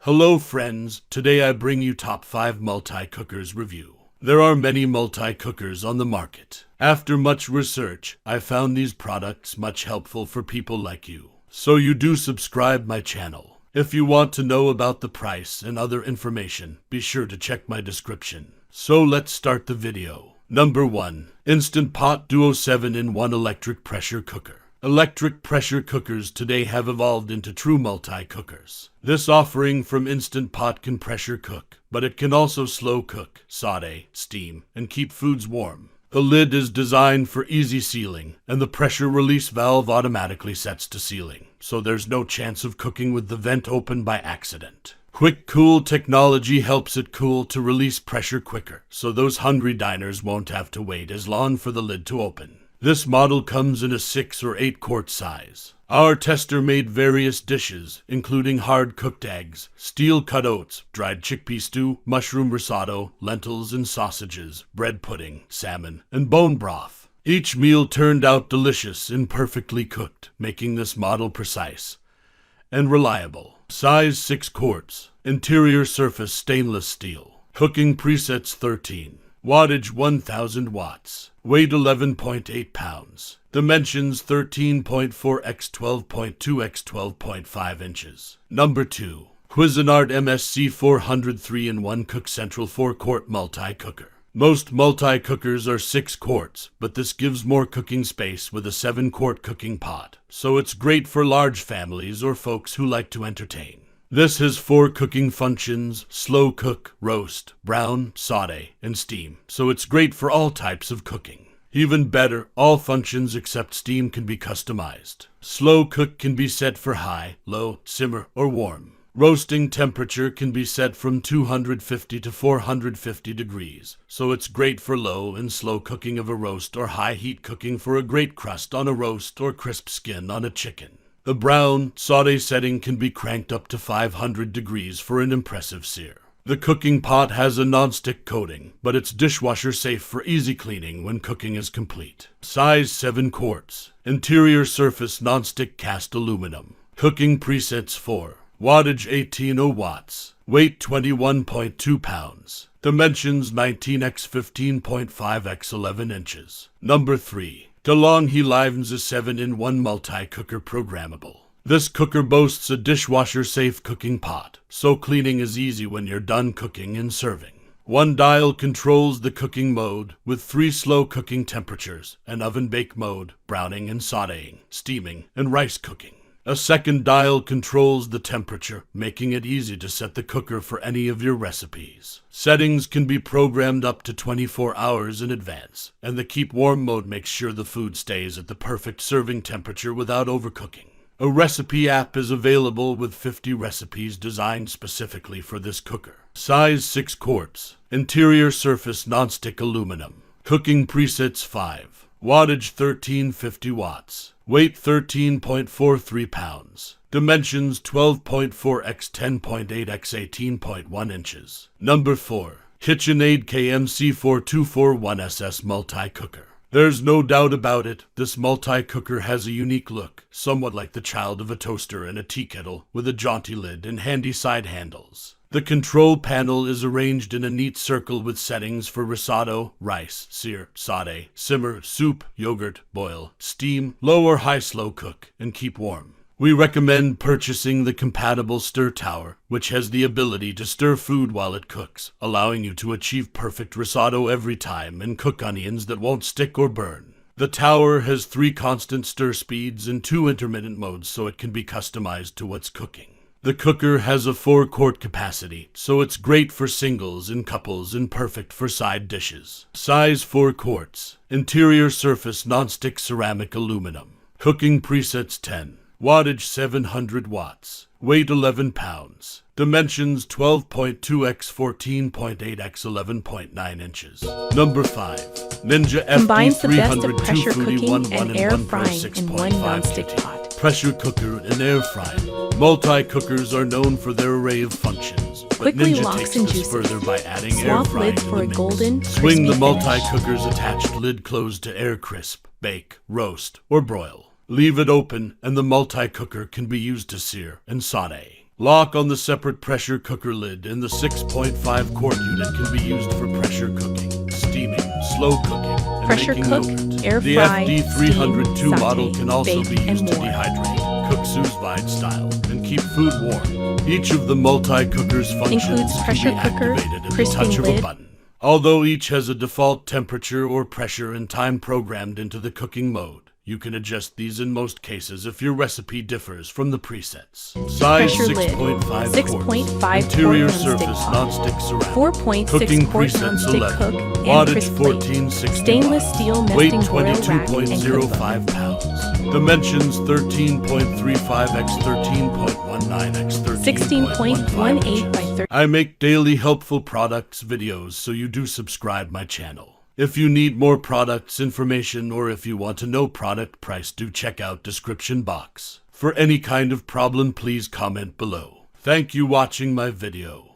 Hello friends, today I bring you top 5 multi-cookers review. There are many multi-cookers on the market. After much research, I found these products much helpful for people like you. So you do subscribe my channel. If you want to know about the price and other information, be sure to check my description. So let's start the video. Number 1. Instant Pot Duo 7-in-1 Electric Pressure Cooker. Electric pressure cookers today have evolved into true multi-cookers. This offering from Instant Pot can pressure cook, but it can also slow cook, saute, steam, and keep foods warm. The lid is designed for easy sealing, and the pressure release valve automatically sets to sealing, so there's no chance of cooking with the vent open by accident. Quick Cool technology helps it cool to release pressure quicker, so those hungry diners won't have to wait as long for the lid to open. This model comes in a 6 or 8 quart size. Our tester made various dishes, including hard-cooked eggs, steel-cut oats, dried chickpea stew, mushroom risotto, lentils and sausages, bread pudding, salmon, and bone broth. Each meal turned out delicious and perfectly cooked, making this model precise and reliable. Size 6 quarts. Interior surface stainless steel. Cooking presets 13. Wattage 1000 watts. Weight 11.8 pounds. Dimensions 13.4 x 12.2 x 12.5 inches. Number 2. Cuisinart MSC 400 3-in-1 Cook Central 4-quart multi-cooker. Most multi-cookers are 6 quarts, but this gives more cooking space with a 7-quart cooking pot, so it's great for large families or folks who like to entertain. This has 4 cooking functions: slow cook, roast, brown, saute, and steam, so it's great for all types of cooking. Even better, all functions except steam can be customized. Slow cook can be set for high, low, simmer, or warm. Roasting temperature can be set from 250 to 450 degrees, so it's great for low and slow cooking of a roast or high heat cooking for a great crust on a roast or crisp skin on a chicken. The brown saute setting can be cranked up to 500 degrees for an impressive sear. The cooking pot has a non-stick coating, but it's dishwasher safe for easy cleaning when cooking is complete. Size 7 quarts. Interior surface non-stick cast aluminum. Cooking presets 4. Wattage 18 watts. Weight 21.2 pounds. Dimensions 19 x 15.5 x 11 inches. Number 3. DeLonghi Livens a 7-in-1 multi-cooker programmable. This cooker boasts a dishwasher-safe cooking pot, so cleaning is easy when you're done cooking and serving. One dial controls the cooking mode, with 3 slow cooking temperatures: an oven-bake mode, browning and sauteing, steaming, and rice cooking. A second dial controls the temperature, making it easy to set the cooker for any of your recipes. Settings can be programmed up to 24 hours in advance, and the keep warm mode makes sure the food stays at the perfect serving temperature without overcooking. A recipe app is available with 50 recipes designed specifically for this cooker. Size 6 quarts. Interior surface nonstick aluminum. Cooking presets 5. Wattage 1350 watts. Weight 13.43 pounds. Dimensions 12.4 x 10.8 x 18.1 inches. Number 4. KitchenAid KMC 4241SS Multi-Cooker. There's no doubt about it, this multi-cooker has a unique look, somewhat like the child of a toaster and a tea kettle, with a jaunty lid and handy side handles. The control panel is arranged in a neat circle with settings for risotto, rice, sear, saute, simmer, soup, yogurt, boil, steam, low or high slow cook, and keep warm. We recommend purchasing the compatible stir tower, which has the ability to stir food while it cooks, allowing you to achieve perfect risotto every time and cook onions that won't stick or burn. The tower has 3 constant stir speeds and 2 intermittent modes, so it can be customized to what's cooking. The cooker has a 4-quart capacity, so it's great for singles and couples and perfect for side dishes. Size 4 quarts. Interior surface nonstick ceramic aluminum. Cooking presets 10. Wattage 700 watts. Weight 11 pounds. Dimensions 12.2 x 14.8 x 11.9 inches. Number 5. Ninja Combines the FD best of 300 pressure 2 cooking 1 and 1 air 1 frying in one 6.5 non-stick GT. pot. Pressure cooker and air fryer. Multi-cookers are known for their array of functions, but Quickly Ninja locks takes and this juices. further by adding air Swap frying lids in for the a mix. golden, Swing the crispy finish. multi-cooker's attached lid closed to air crisp, bake, roast, or broil. Leave it open, and the multi-cooker can be used to sear and saute. Lock on the separate pressure cooker lid, and the 6.5 quart unit can be used for pressure cooking, steaming, slow cooking, and Pressure making cook, yogurt. air The fry, FD302 steam, model saute, can also bake, be used and to more. dehydrate, cook sous vide style, and keep food warm. Each of the multi-cookers functions Includes pressure can be cooker, activated at the crisping touch of a lid. button. Although each has a default temperature or pressure and time programmed into the cooking mode, you can adjust these in most cases if your recipe differs from the presets. Size Pressure lid, 6.5 6.5 quarts. Interior quart nonstick surface pot. non-stick ceramic. 4.6 Cooking quart presets nonstick 11. cook and Wattage crisp plate. 1460 Stainless watts. steel Weight nesting foil rack and cookbook. 22.05 pounds. Dimensions 13.35 x 13.19 x 13.15 16.18 inches. by 30. I make daily helpful products videos, so you do subscribe my channel. If you need more products information or if you want to know product price, do check out description box. For any kind of problem, please comment below. Thank you watching my video.